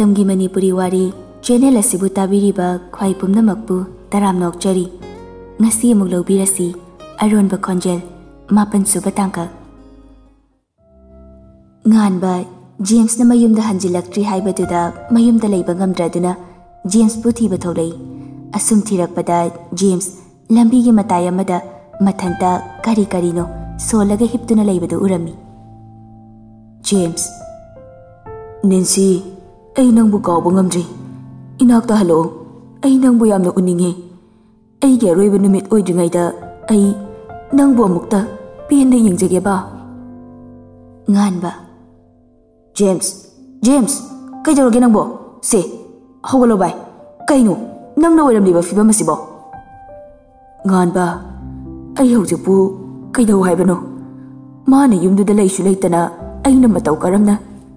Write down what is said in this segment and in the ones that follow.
मतमगी मणिपुरी वारी channel असिबु ताबिरिबा ख्वाई पुमनमकपु तराम नोकचरी ngasi amuk lobirasi aronba khonjel mapan suba tangka nganba James na mayumda hanjilaktri haibaduda mayumda leiba ngamdraduna James puthi batholei asum thirakpada James lambi gi mataya mada mathanta kari karino solaga hiptuna leibadu urami James Nancy ai nangbu kawba ngamdri inakta halo ai nangbu yamna uninge ai ge roiba numit oidringaida ai nangbu amukta penda yengjage ba nganba James kai joroge nangbo se hawalo bai kaino nangna oiramliba fiba masibo nganba ai hawjikpu kaidau haibano mana yumduda leisu leitana aina matau karamna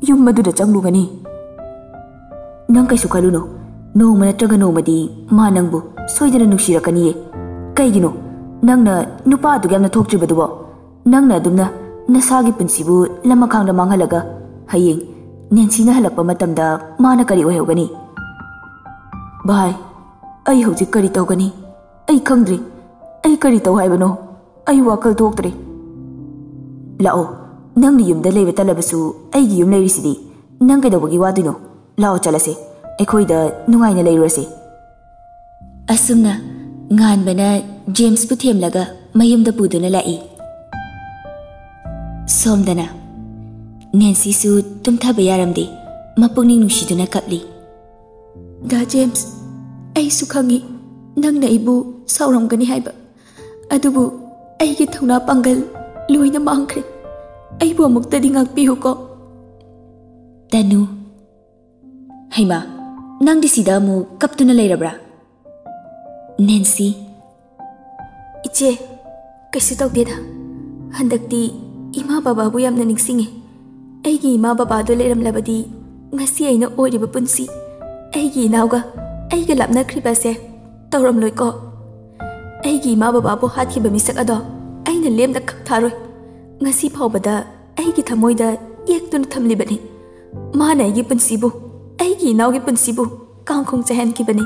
yum maduda changlugani nang kaisu kaluno noma natraga nomadi ma nangbu soidana nungsirakaniye kaigino nangna nupa adu gamna thoktribadubo nangna adumna nasagi punsibu lamakhangda manghalaga hayeng Nancy na halakpa matamda mana kari oihogani bhai ai hojik kari tawgani ai khangdri ai kari taw haibano ai wakal thoktre lao nang ni yumda leiba talabasu ai gi yum leirisidi nang kaidawagi waduno lao chalase ekhoida nungaina leirase asumna nganbana James pu themlaga mayumda puduna lai somdana Nancy su tumthaba yaramde mapungning nungsiduna kapli da James ai su khangi nangna ibu sauramgani haiba adubu ai gi thona pangal loina mangkhre ai bo mukta dingak pi huko Tanu Haima nang di sida mu kaptuna leirabra Nancy Iche kaisu tawdeda handakti ima baba bu yamna ningsinge aigi ima baba do leram labadi ngasi aina oiriba punsi aigi nauga aiga lapna kribase tawram loiko aigi ima baba bu hatkiba misak ado aina lemda khak tharoi ngasi phawbada aigi thamoida yektuna thamlibani mana aigi punsibu aigi naugi punsibu kangkhong chahan kibani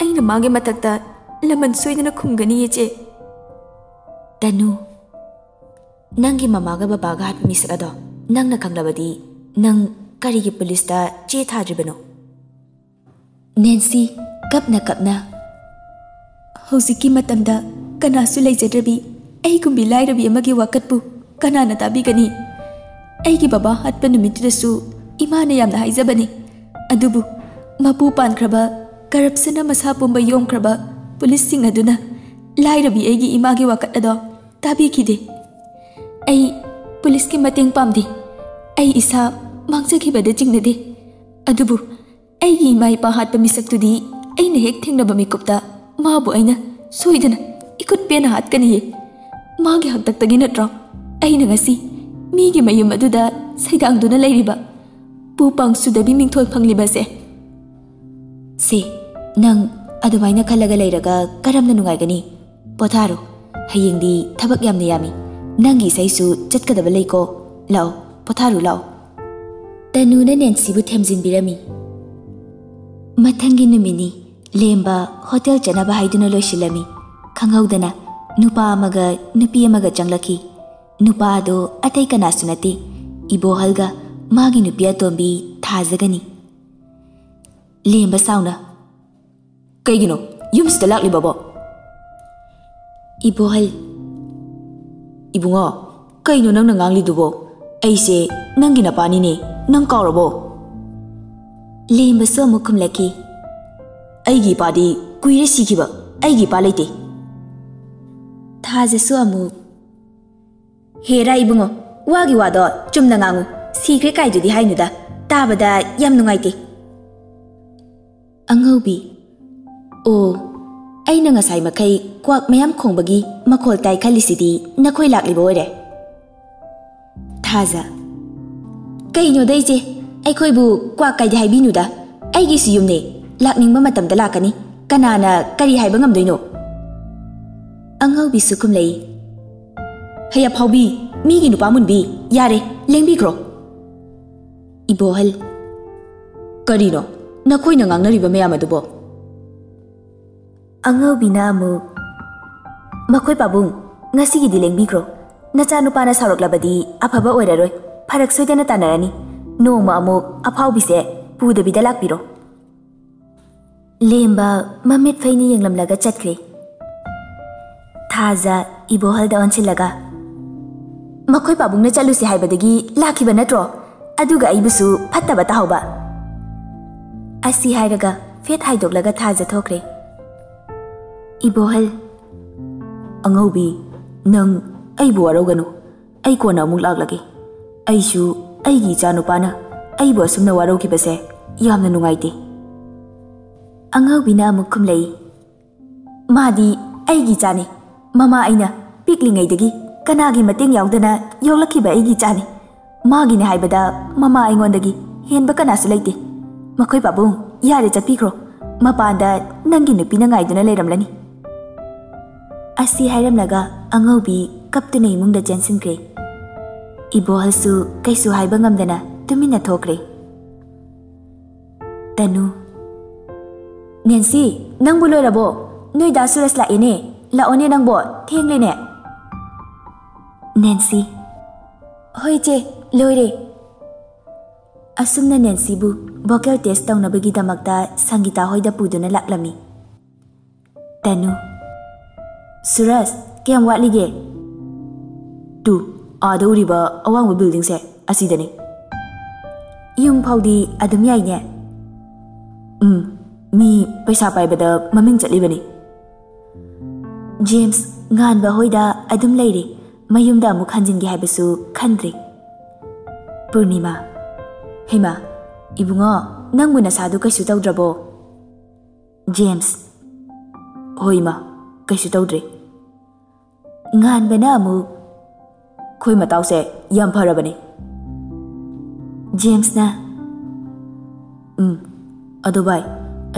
aina mage matakta laman soidana khumgani yeche Tanu Nangi mamaga babaga hat misak ado nang nakanglabadi nang karigi polista che thadribano Nancy kapna hojiki matamda kanasu leijadrabi ai gumbi lairabi amagi wakatpu kanana tabigani aigi baba hatpa numitidasu imana yamna haijabani adubu mapu pankraba corruption masa pumba yomkraba police sing aduna lairabi aigi imagi wakat ado tabikide ai police ki mateng pamdi ai isa mangjakibada jingnade adubu aigi mai pa hat pa misak tudi aina hek thengnaba mikupta mabu aina soidana ikut pena hat kaniye magi hak taktagi natro aina ngasi migi mayum aduda saidang duna leiriba pupang sudabi mingthol phangliba se nang adumaina khalaga leiraga karamna nungai gani potharo hayengdi thabak yamna yami nangi saisu chatkadaba leiko lao potharu lao Tanuna Nancy bu themjin birami mathangi numini lemba hotel chanaba haiduna loisilami khanghaudana nupa amaga nupi amaga changlaki nupa do atai kana sunati ibo halga magi nupiya tombi thajagani lemba sauna kaigino yumsta lakli babo ibo hal Ibungo kaino nang nangangli dubo aise nangi na pani ne nang kawrabo lemba so mukhum laki aigi padi kuire sikiba aigi pa leite thaje so amu hera ibungo wagi wado chumna ngangu sikre kai judi hainuda tabada yam nungaite angaubi o aina ngasai makai kwak mayam khongbagi makhol tai khalisidi nakhoi laklibo ore thaja kaino daije aikoi bu kwak kai dai binuda aigi siyumne lakningba matamda lakani kanana kari haiba ngamdoino angau bi sukum lei haya phaubi migi nupa munbi yare lengbi kro ibohal Karino, nakoy na ngangnariba mayam adubo. Angawbina amuk makoy pabung ngasigi dilengbikrో nacha nupana saraklabadi afaba oiraroi pharak soidana tanarani noma amuk aphawbise pudabida lakpiro lemba mamit faini yenglamlaga chatkre thaja ibohalda onchilaga makoy pabung na chalusi haibadagi lakhiba natro aduga aibusu phattaba tahawba asi hairaga fet haidoglaga thaja thokre ibohal angaubi nang aibu waroganu ai kona amuk laklage aishu aigi chanupana aibu asumna warokibase yamna nungaite angaubi na amuk khumlei madi aigi chani mama aina piklingaidagi kanagi mating yaudana yolakhiba aigi chani magi ne haibada mama aingondagi henba kanasu leite makhoi babung yare chatpikro mapanda nangi nupina ngaiduna leiramlani asi hairamlaga angaubi kaptuna imungda jensinkre ibohalsu kaisu haiba ngamdana tumina thokre tanu Nancy nang buloy rabo noy da suras la ine la one nang bo thengle ne Nancy hoi che loire asumna Nancy bu vocal test tawnabagi damakta Sangita hoida puduna laklami tanu Suras kayam watlige tu ada uriba awang building se asidani yung phawdi adum yai ne mi paisa paibada maming chatlibani James nganba hoida adum leiri mayumda amuk hanjingi haibasu khandri Purnima Hema ibungo nangmu nasadu kaisu tawdrabo James hoima kaisu tawdre nganbana amuk khoi matawse yam pharabani James na ado bai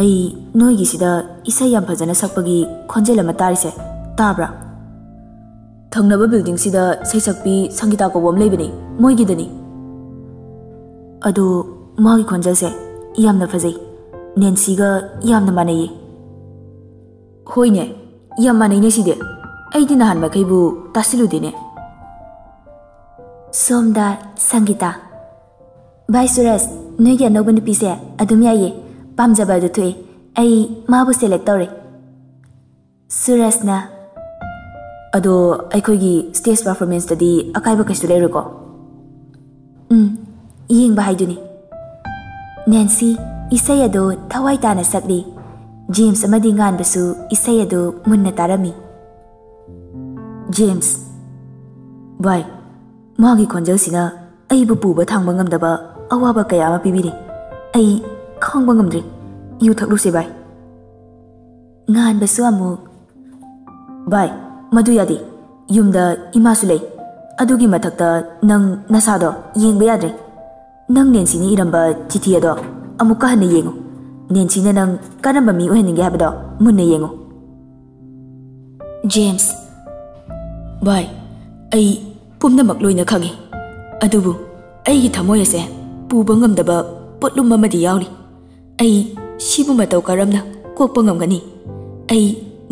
ai noigi sida isa yam phajana sakpagi khonjela matarise tabra thangnaba building sida saisakpi Sangita ko bom leibani moigi dani ado magi khonjelse yamna phajai Nancy ga yamna manai hoine yam manai ne side aidi nahan makaibu tasiludine Somda Sangita Bai Suras noigi anoba nupise adum yaye pamjaba du thoi ai mabu select tore Surasna ado aikoigi stage performance tadi akaiba kaisu leruko yengba haiduni Nancy isai ado thawai tana sakli James amadi nganbasu isai ado munna tarami James Bai magi khonjal sina ai bu puba thangba ngamdaba awaba kaya ma pibiri ai khangba ngamdri yu thaklu se bai ngan basu amu bai madu yadi yumda imasu lei adugi mathakta nang nasado yengba yadre nang Nancy ni iramba chithi ado amuka hana yengu Nancy na nang karamba mi oheninge habado munna yengu James bai ai pumnamak loina khangi adubu aigi thamoy ase puba ngamdaba potlum amadi yauri ai sibu matau karamna kokpa ngamgani ai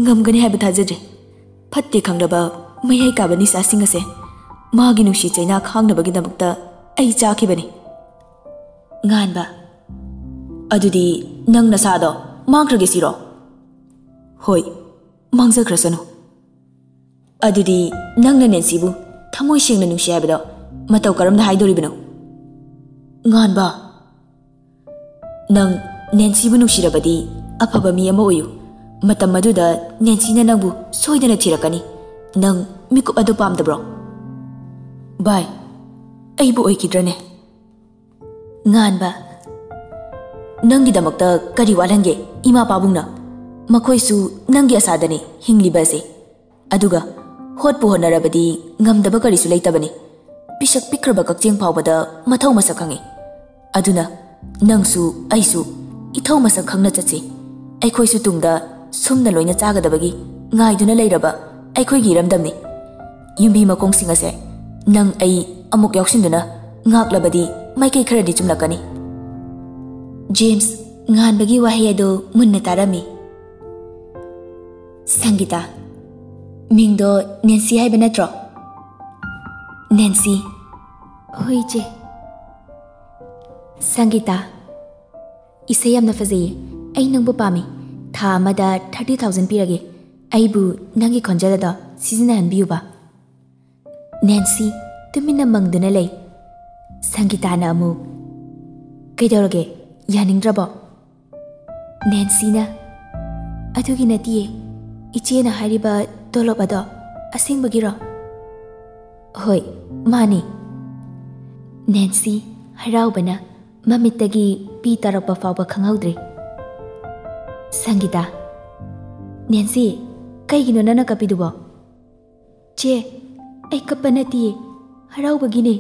ngamgani haiba thajadre phatte khanglaba mayai kabani sasing ase magi nushi chaina khangnabagi damakta ai chakhibani nganba adudi nang nasado mangkrage siro hoi mangjakrasanu adudi nangna Nancy bu thamoy sengna nungsi habado matau karamna haidoribano nganba nang Nancy bu nungsirabadi afaba mi ama oyu matam maduda Nancy na nangbu soidana thirakani nang mikup ado pamdabro bai aibu oikidrane nganba nangi damakta kari walange ima pabungna makoisu nangi asadane hinglibase aduga hotpu honarabadi ngamdaba karisu leitabani pisak pikraba kakcheng phawbada mathau masak khangi aduna nangsu aisu ithau masak khangna chachi aikhoisu tungda sumna loina chagadabagi ngaiduna leiraba aikhoigi ramdamni yumbi makong singase nang ai amuk yaksinduna ngaklabadi maikai kharadi chumlakani James nganbagi wahi ado munna tarami. Sangita mingdo Nancy hai banatro. Nancy hoi je. Sangita isay yamna fazaye ay nangbu pami tha amada 30,000 pirage aibu nangi khonjalada sizinahan biyu ba. Nancy tumina mangduna lay. Sangita na amu kaidorage yaningdrabo. Nancy na adugi natiye iche na hariba tolop ado asing bagiro. Hoi mani. Nancy harau bana mamitagi pi tarakpa fawba khanghaudre. Sangita Nancy kaigino nana kapidubo. Che ai kapanati harau bagine.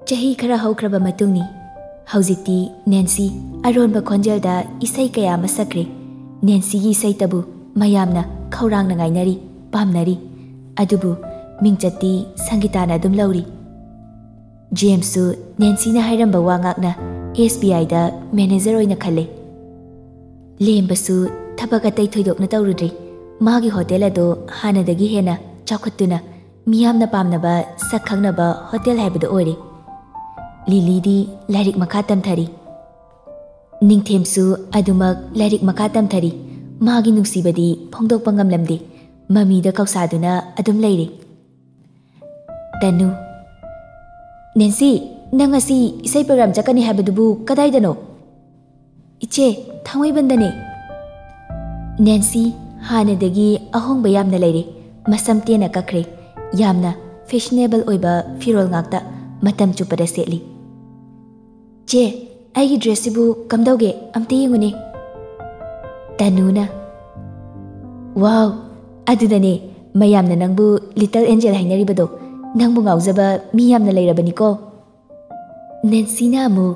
Chahi khara haukraba matungni haujikti Nancy aronba khonjelda isai kaya masakre. Nancy gi isai tabu mayamna khaurangna ngainari pamnari adubu mingchati Sangita na dum lauri. James su Nancy na hairamba wangakna SBI da manager oina khale. Lembasu thabak atai thoidokna tawrudri magi hotel ado hanadagi hena chawkhattuna miyamna pamnaba sakhangnaba hotel haibada oire. Lily di lairik makha tamthari. Ningthemsu adumak lairik makha tamthari magi nungsibadi phongdokpa ngamlamde mamida kausaduna adum leire. Tanu Nancy nang asi isai program jakani habadubu kadaidano. Iche thangoi bandane. Nancy hanadagi ahongba yamna leire masam tena kakre yamna fashionable oiba firol ngakta matam chupada setli. Che aigi dress sibu kamdauge amte yengune. Tanuna wow adudane mayamna nangbu little angel hainaribado nangbu ngauzaba mi yamna leirabani ko. Nancy na amu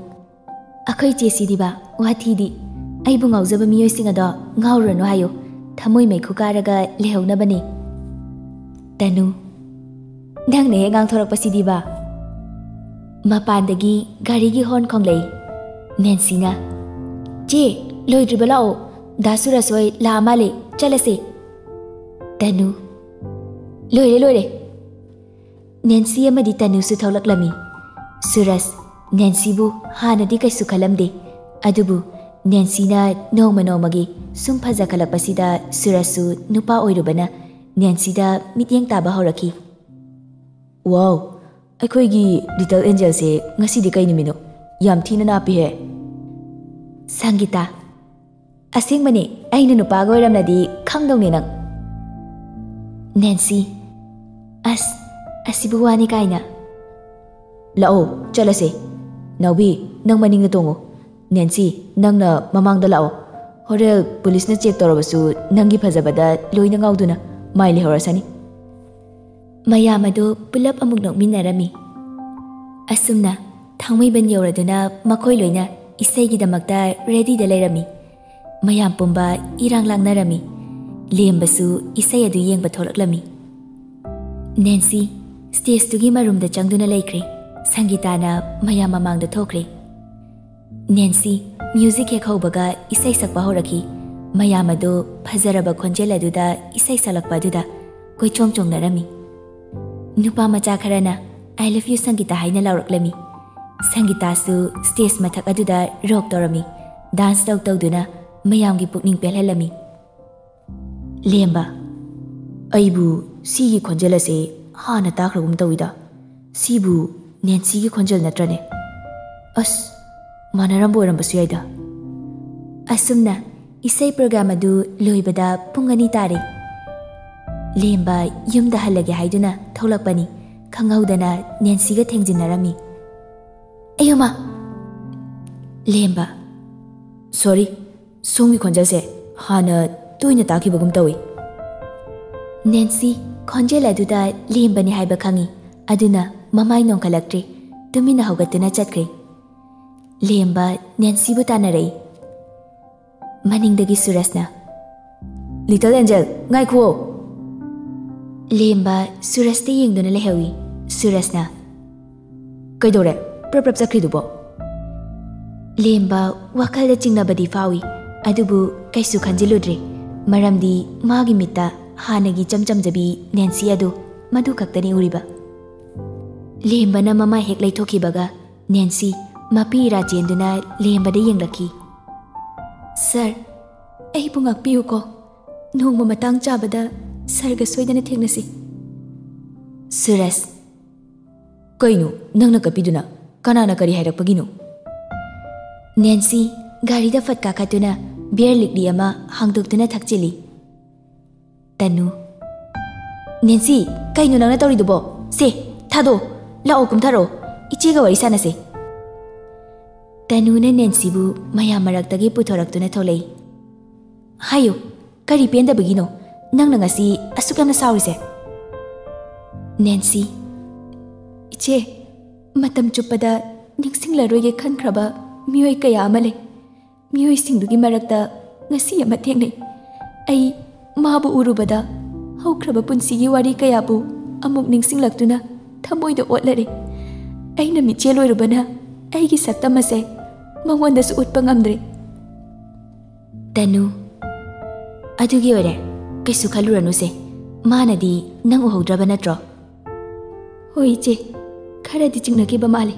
akhoi che sidiba wathidi aibu ngauzaba miyoi singado ngaurano hayo thamoi mai khukaraga lehona bani. Tanu nang ne ngang thorak pasidiba mapandagi gari gi horn khonglei. Nancy na che loidriba lao dasura soi la male chalase. Tanu loire Nancy amadi Tanu su tholaklami. Suras Nancy bu hanadi kaisu khalamde adubu Nancy na noma nomagi sum phaja khalakpasida Surasu nupa oirubana Nancy da mityeng taba horaki. Wow aikoigi little angel se ngasi di kai numino yam thina na pi he. Sangita asing mane aina nupa goiramnadi khangdongni nang. Nancy asibu wani kaina. Lao chalase naubi nang maning tongo. Nancy nangna mamangda lao horel police na check torobasu nangi phajabada loina ngauduna maili horasani. Mayamado pulap amuk nokminarami. Asumna thangmai ban yoraduna makhoi loina isai gi damakta ready da leirami. Mayam pumba irang langnarami. Lembasu isai adu yengba tholaklami. Nancy stage tugi marumda changduna leikre. Sangita na mayam mamangda thokre. Nancy music hek haubaga isai sakpa horaki. Mayam adu phajaraba khonjel aduda isai salakpa aduda koi chong narami. Nupa macha kharana I love you Sangita haina lauraklami. Sangita su stage mathak aduda rock torami. Dance tawduna mayam gi pukning pelhalami. Lemba aibu sigi khonjel ase hana takragum tawida. Sibu Nancy gi khonjel natrane. Manarambo orambasu yaida. Asumna isai program adu loibada pungani tare. Lemba yumda halage haiduna tholakpani khanghaudana Nancy ga thengjinarami. Ayoma Lemba sorry songi khonjel se hana toina takibagum tawi. Nancy khonjel aduda lembani haiba khangi aduna mamai nongkhalaktre tumina haugatuna chatkre. Lemba Nancy bu tanarei. Maningdagi Surasna Little Angel ngai khuo. Lemba Surasta yengduna lehawi. Surasna kaidore prap chakridubo. ꯂꯦꯝꯕ ꯋꯥꯈꯜꯗ ꯆꯤꯡꯅꯕꯗꯤ ꯐꯥꯎꯏ, ꯑꯗꯨꯕꯨ ꯀꯩꯁꯨ ꯈꯟꯖꯤꯜꯂꯨꯗ꯭ꯔꯦ, ꯃꯔꯝꯗꯤ ꯃꯥꯒꯤ ꯃꯤꯠꯇ ꯍꯥꯟꯅꯒꯤ ꯆꯝꯆꯝꯖꯕꯤ ꯅꯦꯟꯁꯤ ꯑꯗꯨ ꯃꯗꯨ ꯈꯛꯇꯅꯤ ꯎꯔꯤꯕ꯫ ꯂꯦꯝꯕꯅ ꯃꯃꯥꯏ ꯍꯦꯛ ꯂꯩꯊꯣꯛꯈꯤꯕꯒ ꯅꯦꯟꯁꯤ ꯃꯄꯤ ꯏꯔꯥ ꯆꯦꯟꯗꯨꯅ ꯂꯦꯝꯕꯗ ꯌꯦꯡꯂꯛꯈꯤ꯫ ꯁꯔ, ꯑꯩꯕꯨ ꯉꯥꯛꯄꯤꯌꯨꯀꯣ, ꯅꯣꯡꯃ ꯃꯇꯥꯡ ꯆꯥꯕꯗ ꯁꯔꯒ ꯁꯣꯏꯗꯅ ꯊꯦꯡꯅꯁꯤ꯫ ꯁꯨꯔꯖ, ꯀꯩꯅꯣ ꯅꯪꯅ ꯀꯞꯄꯤꯗꯨꯅ? ꯀꯅꯥꯅ ꯀꯔꯤ ꯍꯥꯏꯔꯛꯄꯒꯤꯅꯣ? ꯅꯦꯟꯁꯤ ꯒꯥꯔꯤꯗ ꯐꯠ ꯀꯥꯈꯠꯇꯨꯅ ꯕꯤꯌꯔ ꯂꯤꯛꯂꯤ ꯑꯃ ꯍꯥꯡꯗꯣꯛꯇꯨꯅ ꯊꯛꯆꯤꯜꯂꯤ꯫ ꯇꯅꯨ: ꯅꯦꯟꯁꯤ, ꯀꯩꯅꯣ ꯅꯪꯅ ꯇꯧꯔꯤꯗꯨꯕꯣ? ꯁꯦ ꯊꯥꯗꯣ, ꯂꯥꯛꯑꯣ ꯀꯨꯝꯊꯔꯛꯑꯣ, ꯏꯆꯦꯒ ꯋꯥꯔꯤ ꯁꯥꯟꯅꯁꯦ꯫ ꯇꯅꯨꯅ ꯅꯦꯟꯁꯤꯕꯨ ꯃꯌꯥꯝ ꯃꯔꯛꯇꯒꯤ ꯄꯨꯊꯣꯔꯛꯇꯨꯅ ꯊꯣꯛꯂꯛꯏ꯫ ꯍꯥꯏꯌꯨ, ꯀꯔꯤ ꯄꯦꯟꯗꯕꯒꯤꯅꯣ ꯅꯪꯅ ꯉꯁꯤ ꯑꯁꯨꯛ ꯌꯥꯝꯅ ꯁꯥꯎꯔꯤꯁꯦ? ꯅꯦꯟꯁꯤ: ꯏꯆꯦ, ꯃꯇꯝ ꯆꯨꯞꯄꯗ ꯅꯤꯡꯁꯤꯡꯂꯔꯣꯏꯒꯦ ꯈꯟꯈ꯭ꯔꯕ ꯃꯤꯑꯣꯏ ꯀꯌꯥ ꯑꯃ ꯂꯩ꯫ ꯃꯤꯑꯣꯏꯁꯤꯡꯗꯨꯒꯤ ꯃꯔꯛꯇ ꯉꯁꯤ ꯑꯃ ꯊꯦꯡꯅꯩ꯫ ꯑꯩ ꯃꯥꯕꯨ ꯎꯔꯨꯕꯗ ꯍꯧꯈ꯭ꯔꯕ ꯄꯨꯟꯁꯤꯒꯤ ꯋꯥꯔꯤ ꯀꯌꯥꯕꯨ ꯑꯃꯨꯛ ꯅꯤꯡꯁꯤꯡꯂꯛꯇꯨꯅ ꯊꯃꯣꯏꯗ ꯑꯣꯠꯂꯔꯦ꯫ ꯑꯩꯅ ꯃꯤꯆꯦꯜ ꯑꯣꯏꯔꯨꯕꯅ ꯑꯩꯒꯤ ꯁꯛꯇꯝ ꯑꯁꯦ ꯃꯉꯣꯟꯗꯁꯨ ꯎꯠꯄ ꯉꯝꯗ꯭ꯔꯦ꯫ ꯇꯅꯨ: ꯑꯗꯨꯒꯤ ꯑꯣꯏꯔꯦ, ꯀꯩꯁꯨ ꯈꯜꯂꯨꯔꯅꯨꯁꯦ, ꯃꯥꯅꯗꯤ ꯅꯪ ꯎꯍꯧꯗ꯭ꯔꯕ ꯅꯠꯇ꯭ꯔꯣ? ꯍꯣꯏ ꯏꯆꯦ, ꯈꯔꯗꯤ ꯆꯤꯡꯅꯈꯤꯕ ꯃꯥꯜꯂꯤ꯫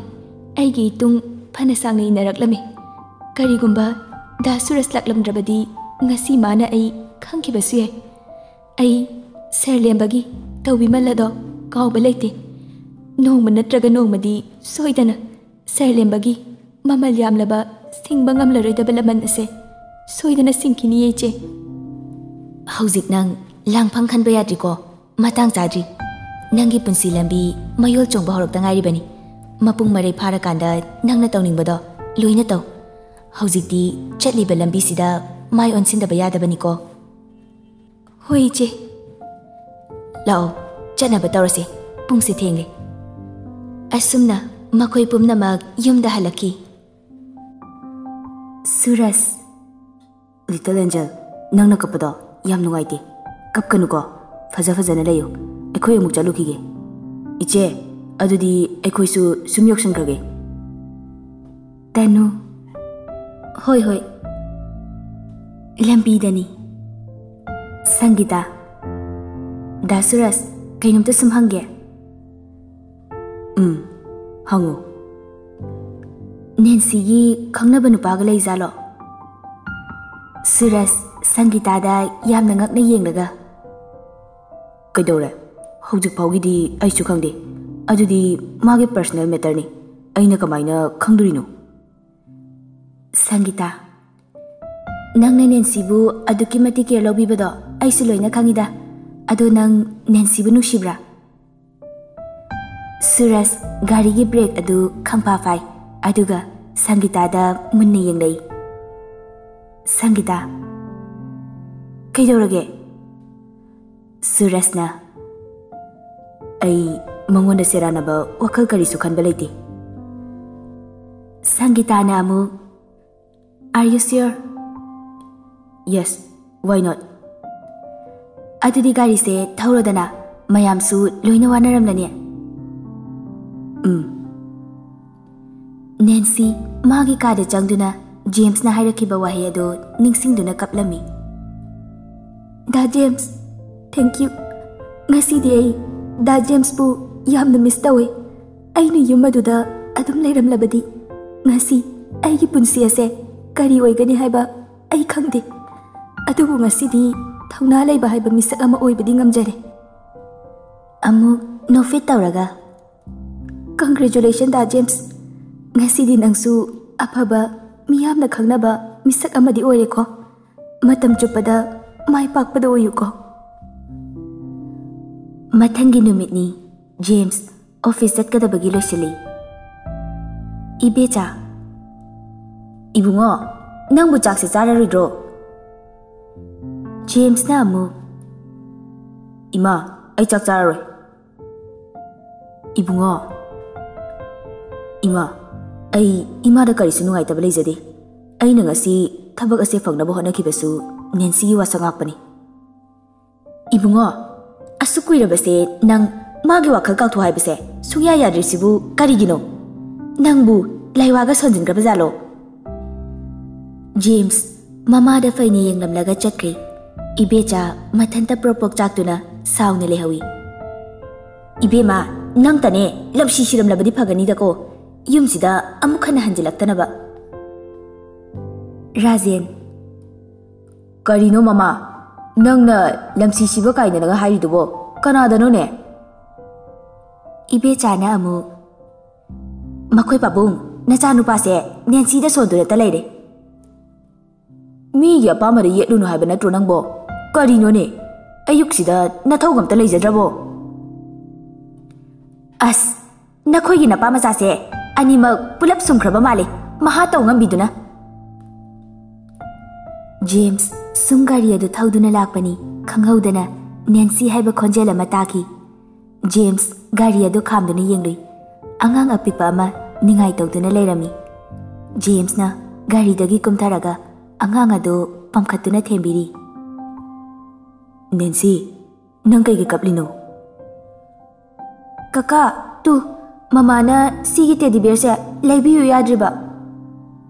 ꯑꯩꯒꯤ ꯏꯇꯨꯡ ꯐꯅ ꯁꯥꯡꯅ ꯏꯟꯅꯔꯛꯂꯝꯃꯤ꯫ ꯀꯔꯤꯒꯨꯝꯕ ꯗꯥ ꯁꯨꯔꯖ ꯂꯥꯛꯂꯝꯗ꯭ꯔꯕꯗꯤ ꯉꯁꯤ ꯃꯥꯅ ꯑꯩ ꯈꯪꯈꯤꯕꯁꯨ ꯌꯥꯏ꯫ ꯑꯩ ꯁꯔ ꯂꯦꯝꯕꯒꯤ ꯇꯧꯕꯤꯃꯜ ꯑꯗꯣ ꯀꯥꯎꯕ ꯂꯩꯇꯦ꯫ ꯅꯣꯡꯃ ꯅꯠꯇ꯭ꯔꯒ ꯅꯣꯡꯃꯗꯤ ꯁꯣꯏꯗꯅ ꯁꯔ ꯂꯦꯝꯕꯒꯤ ꯃꯃꯜ ꯌꯥꯝꯂꯕ ꯁꯤꯡꯕ ꯉꯝꯂꯔꯣꯏꯗꯕ ꯂꯃꯟ ꯑꯁꯦ ꯁꯣꯏꯗꯅ ꯁꯤꯡꯈꯤꯅꯤꯌꯦ ꯏꯆꯦ꯫ ꯍꯧꯖꯤꯛ ꯅꯪ ꯂꯥꯡꯐꯥꯡ ꯈꯟꯕ ꯌꯥꯗ꯭ꯔꯤꯀꯣ, ꯃꯇꯥꯡ ꯆꯥꯗ꯭ꯔꯤ꯫ ꯅꯪꯒꯤ ꯄꯨꯟꯁꯤ ꯂꯝꯕꯤ ꯃꯌꯣꯜ ꯆꯣꯡꯕ ꯍꯧꯔꯛꯇ ꯉꯥꯏꯔꯤꯕꯅꯤ꯫ ꯃꯄꯨꯡ ꯃꯔꯩ ꯐꯥꯔꯀꯥꯟꯗ ꯅꯪꯅ ꯇꯧꯅꯤꯡꯕꯗꯣ ꯂꯣꯏꯅ ꯇꯧ꯫ ꯍꯧꯖꯤꯛꯇꯤ ꯆꯠꯂꯤꯕ ꯂꯝꯕꯤꯁꯤꯗ ꯃꯥꯏ ꯑꯣꯟꯁꯤꯟꯗꯕ ꯌꯥꯗꯕꯅꯤꯀꯣ꯫ ꯍꯣꯏ ꯏꯆꯦ꯫ ꯂꯥꯛꯑꯣ, ꯆꯠꯅꯕ ꯇꯧꯔꯁꯤ, ꯄꯨꯡꯁꯤ ꯊꯦꯡꯂꯦ꯫ ꯑꯁꯨꯝꯅ ꯃꯈꯣꯏ ꯄꯨꯝꯅꯃꯛ ꯌꯨꯝꯗ ꯍꯜꯂꯛꯈꯤ꯫ ꯁꯨꯔꯖ: ꯂꯤꯇꯜ ꯑꯦꯟꯖꯦꯜ, ꯅꯪꯅ ꯀꯞꯄꯗꯣ ꯌꯥꯝ ꯅꯨꯡꯉꯥꯏꯇꯦ꯫ ꯀꯞꯀꯅꯨꯀꯣ, ꯐꯖꯅ ꯂꯩꯌꯨ, ꯑꯩꯈꯣꯏ ꯑꯃꯨꯛ ꯆꯠꯂꯨꯈꯤꯒꯦ꯫ ꯏꯆꯦ, ꯑꯗꯨꯗꯤ ꯑꯩꯈꯣꯏꯁꯨ ꯁꯨꯝ ꯌꯧꯁꯟꯈ꯭ꯔꯒꯦ꯫ ꯇꯅꯨ: ꯍꯣꯏ ꯍꯣꯏ꯫ ꯂꯝꯕꯤꯗꯅꯤ꯫ ꯁꯪꯒꯤꯇꯥ: ꯗꯥ ꯁꯨꯔꯖ, ꯀꯩꯅꯣꯝꯇ ꯁꯨꯝ ꯍꯪꯒꯦ? ꯍꯪꯉꯨ꯫ ꯅꯦꯟꯁꯤꯒꯤ ꯈꯪꯅꯕ ꯅꯨꯄꯥꯒ ꯂꯩꯖꯥꯠꯂꯣ? ꯁꯨꯔꯖ ꯁꯪꯒꯤꯇꯥꯗ ꯌꯥꯝꯅ ꯉꯛꯅ ꯌꯦꯡꯂꯒ: ꯀꯩꯗꯧꯔꯦ? ꯍꯧꯖꯤꯛ ꯐꯥꯎꯒꯤꯗꯤ ꯑꯩꯁꯨ ꯈꯪꯗꯦ꯫ ꯑꯗꯨꯗꯤ ꯃꯥꯒꯤ ꯄꯔꯁꯅꯦꯜ ꯃꯦꯇꯔꯅꯤ, ꯑꯩꯅ ꯀꯃꯥꯏꯅ ꯈꯪꯗꯣꯔꯤꯅꯣ? ꯁꯪꯒꯤꯇꯥ: ꯅꯪꯅ ꯅꯦꯟꯁꯤꯕꯨ ꯑꯗꯨꯛꯀꯤ ꯃꯇꯤꯛ ꯀꯦꯌꯔ ꯂꯧꯕꯤꯕꯗꯣ ꯑꯩꯁꯨ ꯂꯣꯏꯅ ꯈꯪꯉꯤꯗ꯫ ꯑꯗꯣ ꯅꯪ ꯅꯦꯟꯁꯤꯕꯨ ꯅꯨꯡꯁꯤꯕ꯭ꯔꯥ? ꯁꯨꯔꯖ ꯒꯥꯔꯤꯒꯤ ꯕ꯭ꯔꯦꯛ ꯑꯗꯨ ꯈꯪꯐꯥ ꯐꯥꯏ, ꯑꯗꯨꯒ ꯁꯪꯒꯤꯇꯥꯗ ꯃꯨꯟꯅ ꯌꯦꯡꯂꯛꯏ꯫ ꯁꯪꯒꯤꯇꯥ: ꯀꯩꯗꯧꯔꯒꯦ? ꯁꯨꯔꯖꯅ: ꯑꯩ ꯃꯉꯣꯟꯗ ꯁꯦꯔꯥꯟꯅꯕ ꯋꯥꯈꯜ ꯀꯔꯤꯁꯨ ꯈꯟꯕ ꯂꯩꯇꯦ꯫ ꯁꯪꯒꯤꯇꯥꯅ ꯑꯃꯨꯛ: are you sure? Yes, why not? ꯑꯗꯨꯗꯤ ꯒꯥꯔꯤꯁꯦ ꯊꯧꯔꯣꯗꯅ, ꯃꯌꯥꯝꯁꯨ ꯂꯣꯏꯅ ꯋꯥꯅꯔꯝꯂꯅꯤ꯫ ꯅꯦꯟꯁꯤ ꯃꯥꯒꯤ ꯀꯥꯗ ꯆꯪꯗꯨꯅ ꯖꯦꯝꯁꯅ ꯍꯥꯏꯔꯛꯈꯤꯕ ꯋꯥꯍꯩ ꯑꯗꯨ ꯅꯤꯡꯁꯤꯡꯗꯨꯅ ꯀꯞꯂꯝꯃꯤ꯫ ꯗꯥ ꯖꯦꯝꯁ, ꯊꯦꯡꯛ ꯌꯨ꯫ ꯉꯁꯤꯗꯤ ꯑꯩ ꯗꯥ ꯖꯦꯝꯁꯄꯨ ꯌꯥꯝꯅ ꯃꯤꯁ ꯇꯧꯏ꯫ ꯑꯩꯅ ꯌꯨꯝ ꯑꯗꯨꯗ ꯑꯗꯨꯝ ꯂꯩꯔꯝꯂꯕꯗꯤ ꯉꯁꯤ ꯑꯩꯒꯤ ꯄꯨꯟꯁꯤ ꯑꯁꯦ ꯀꯔꯤ ꯑꯣꯏꯒꯅꯤ ꯍꯥꯏꯕ ꯑꯩ ꯈꯪꯗꯦ꯫ ꯑꯗꯨꯕꯨ ꯉꯁꯤꯗꯤ ꯊꯧꯅꯥ ꯂꯩꯕ ꯍꯥꯏꯕ ꯃꯤꯁꯛ ꯑꯃ ꯑꯣꯏꯕꯗꯤ ꯉꯝꯖꯔꯦ꯫ ꯑꯃꯨꯛ ꯅꯣꯛꯐꯦꯠ ꯇꯧꯔꯒ: ꯀꯪꯒ꯭ꯔꯦꯆꯨꯂꯦꯁꯟ ꯗꯥ ꯖꯦꯝꯁ, ꯉꯁꯤꯗꯤ ꯅꯪꯁꯨ ꯑꯐꯕ ꯃꯤꯌꯥꯝꯅ ꯈꯪꯅꯕ ꯃꯤꯁꯛ ꯑꯃꯗꯤ ꯑꯣꯏꯔꯦꯀꯣ꯫ ꯃꯇꯝ ꯆꯨꯞꯄꯗ ꯃꯥꯏ ꯄꯥꯛꯄꯗ ꯑꯣꯏꯌꯨꯀꯣ꯫ ꯃꯊꯪꯒꯤ ꯅꯨꯃꯤꯠꯅꯤ꯫ James office ꯆꯠꯀꯗꯕꯒꯤ ꯂꯣꯏꯁꯤꯜꯂꯤ꯫ ꯏꯕꯦꯆꯥ: ꯏꯕꯨꯡꯉꯣ, ꯅꯪꯕꯨ ꯆꯥꯛꯁꯦ ꯆꯥꯔꯔꯣꯏꯗ꯭ꯔꯣ? ꯖꯦꯝꯁꯅ ꯑꯃꯨꯛ: ꯏꯃꯥ, ꯑꯩ ꯆꯥꯛ ꯆꯥꯔꯔꯣꯏ꯫ ꯏꯕꯨꯡꯉꯣ: ꯏꯃꯥ, ꯑꯩ ꯏꯃꯥꯗ ꯀꯔꯤꯁꯨ ꯅꯨꯡꯉꯥꯏꯇꯕ ꯂꯩꯖꯗꯦ꯫ ꯑꯩꯅ ꯉꯁꯤ ꯊꯕꯛ ꯑꯁꯦ ꯐꯪꯅꯕ ꯍꯣꯠꯅꯈꯤꯕꯁꯨ ꯅꯦꯟꯁꯤꯒꯤ ꯋꯥꯁꯛ ꯉꯥꯛꯄꯅꯤ꯫ ꯏꯕꯨꯡꯉꯣ, ꯑꯁꯨꯛ ꯀꯨꯏꯔꯕꯁꯦ ꯅꯪ ꯃꯥꯒꯤ ꯋꯥꯈꯜ ꯀꯥꯎꯊꯣꯛ ꯍꯥꯏꯕꯁꯦ ꯁꯨꯡꯌꯥ ꯌꯥꯗ꯭ꯔꯤꯁꯤꯕꯨ ꯀꯔꯤꯒꯤꯅꯣ? ꯅꯪꯕꯨ ꯂꯥꯏꯋꯥꯒ ꯁꯣꯟꯖꯤꯟꯈ꯭ꯔꯕ ꯖꯥꯠꯂꯣ? James ꯃꯃꯥꯗ ꯐꯩꯅ ꯌꯦꯡꯂꯝꯂꯒ ꯆꯠꯈ꯭ꯔꯦ. ꯏꯕꯦꯆꯥ ꯃꯊꯟꯇ ꯄ꯭ꯔꯣꯛ ꯆꯥꯛꯇꯨꯅ ꯁꯥꯎꯅ ꯂꯩꯍꯧꯏ. ꯏꯕꯦꯝꯃ ꯅꯪꯇꯅꯦ ꯂꯝꯁꯤ ꯁꯤꯔꯝꯂꯕꯗꯤ ꯐꯒꯅꯤꯗꯀꯣ. ꯌꯨꯝꯁꯤꯗ ꯑꯃꯨꯛ ꯍꯟꯅ ꯍꯟꯖꯤꯜꯂꯛꯇꯅꯕ. ꯔꯥꯖꯦꯟ ꯀꯔꯤꯅꯣ ꯃꯃꯥ? ꯅꯪꯅ ꯂꯝꯁꯤ ꯁꯤꯕ ꯀꯥꯏꯅꯅꯒ ꯍꯥꯏꯔꯤꯗꯨꯕꯣ ꯀꯅꯥꯗꯅꯣꯅꯦ? ꯏꯕꯦꯆꯥꯅ ꯑꯃꯨꯛ ꯃꯈꯣꯏ ꯄꯥꯕꯨꯡ ꯅꯆꯥꯅꯨꯄꯥꯁꯦ ꯅꯦꯟꯁꯤꯗ ꯁꯣꯟꯗꯨꯅꯇ ꯂꯩꯔꯦ. ꯃꯤꯒꯤ ꯑꯄꯥꯝꯕꯗ ꯌꯦꯠꯂꯨꯅꯨ ꯍꯥꯏꯕ ꯅꯠꯇ꯭ꯔꯣ ꯅꯪꯕꯣ? ꯀꯔꯤꯅꯣꯅꯦ? ꯑꯌꯨꯛꯁꯤꯗ ꯅꯊꯧꯒꯝꯇ ꯂꯩꯖꯗ꯭ꯔꯕꯣ? ꯑꯁ ꯅꯈꯣꯏꯒꯤ ꯅꯄꯥ ꯃꯆꯥꯁꯦ ꯑꯅꯤꯃꯛ ꯄꯨꯂꯞ ꯁꯨꯝꯈ꯭ꯔꯕ ꯃꯥꯜꯂꯦ ꯃꯍꯥ ꯇꯧ ꯉꯝꯕꯤꯗꯨꯅ. ꯖꯦꯝꯁ ꯁꯨꯝ ꯒꯥꯔꯤ ꯑꯗꯨ ꯊꯧꯗꯨꯅ ꯂꯥꯛꯄꯅꯤ. ꯈꯪꯍꯧꯗꯅ ꯅꯦꯟꯁꯤ ꯍꯥꯏꯕ ꯈꯣꯟꯖꯦꯜ ꯑꯃ ꯇꯥꯈꯤ. ꯖꯦꯝꯁ ꯒꯥꯔꯤ ꯑꯗꯨ ꯈꯥꯝꯗꯨꯅ ꯌꯦꯡꯂꯨꯏ. ꯑꯉꯥꯡ ꯑꯄꯤꯛꯄ ꯑꯃ ꯅꯤꯡꯉꯥꯏ ꯇꯧꯗꯨꯅ ꯂꯩꯔꯝꯃꯤ. ꯖꯦꯝꯁꯅ ꯒꯥꯔꯤꯗꯒꯤ ꯀꯨꯝꯊꯔꯒ ꯑꯉꯥꯡ ꯑꯗꯨ ꯄꯝꯈꯠꯇꯨꯅ ꯊꯦꯝꯕꯤꯔꯤ. ꯅꯦꯟꯁꯤ, ꯅꯪ ꯀꯩꯒꯤ ꯀꯞꯂꯤꯅꯣ? ꯀꯀꯥ ꯇꯨ ꯃꯃꯥꯅ ꯁꯤꯒꯤ ꯇꯦꯗꯤ ꯕꯤꯌꯔꯁꯦ ꯂꯩꯕꯤꯌꯨ ꯌꯥꯗ꯭ꯔꯤꯕ.